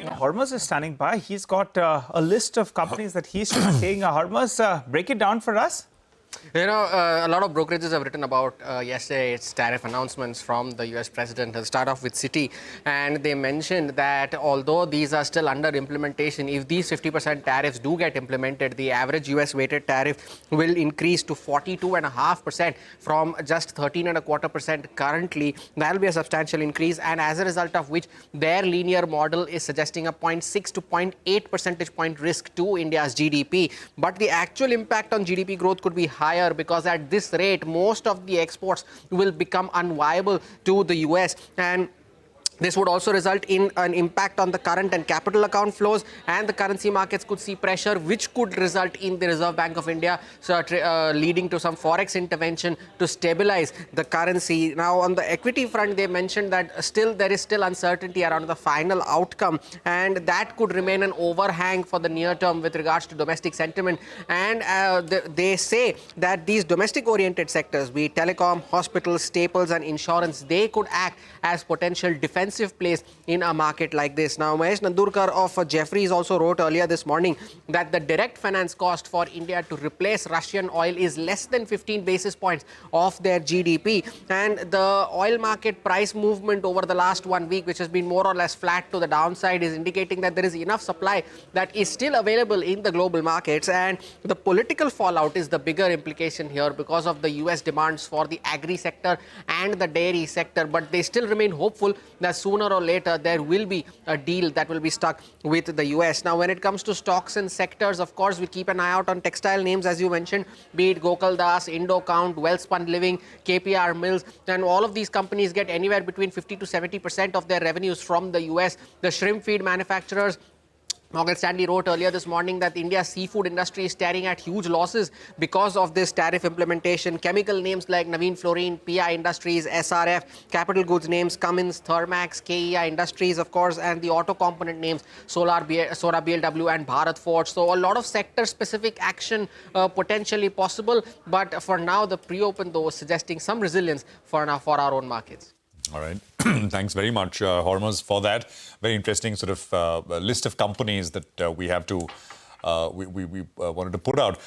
Hormuz is standing by. He's got a list of companies that he's taking. Hormuz, break it down for us. A lot of brokerages have written about yesterday's tariff announcements from the US president. I'll start off with Citi, and they mentioned that although these are still under implementation, if these 50% tariffs do get implemented, the average US weighted tariff will increase to 42.5% from just 13.25% currently. That will be a substantial increase, and as a result of which, their linear model is suggesting a 0.6 to 0.8 percentage point risk to India's GDP. But the actual impact on GDP growth could be higher, because at this rate, most of the exports will become unviable to the US, and this would also result in an impact on the current and capital account flows, and the currency markets could see pressure, which could result in the Reserve Bank of India leading to some forex intervention to stabilize the currency. Now, on the equity front, they mentioned that there is still uncertainty around the final outcome, and that could remain an overhang for the near term with regards to domestic sentiment. And they say that these domestic-oriented sectors, be it telecom, hospitals, staples, and insurance, they could act as potential defensive place in a market like this. Now, Mahesh Nandurkar of Jefferies also wrote earlier this morning that the direct finance cost for India to replace Russian oil is less than 15 basis points of their GDP. And the oil market price movement over the last 1 week, which has been more or less flat to the downside, is indicating that there is enough supply that is still available in the global markets. And the political fallout is the bigger implication here because of the US demands for the agri sector and the dairy sector. But they still remain hopeful that sooner or later there will be a deal that will be stuck with the US. Now, when it comes to stocks and sectors, of course, we keep an eye out on textile names, as you mentioned, be it Gokal Das, Indocount, Wellspun Living, KPR Mills, and all of these companies get anywhere between 50 to 70% of their revenues from the US. The shrimp feed manufacturers, Morgan Stanley wrote earlier this morning that India's seafood industry is staring at huge losses because of this tariff implementation. Chemical names like Navin Fluorine, PI Industries, SRF, capital goods names Cummins, Thermax, KEI Industries, of course, and the auto component names Sora BLW and Bharat Forge. So a lot of sector-specific action potentially possible, but for now, the pre-open, though, is suggesting some resilience for our own markets. All right. Thanks very much, Hormuz, for that. Very interesting sort of list of companies that we have to, we wanted to put out.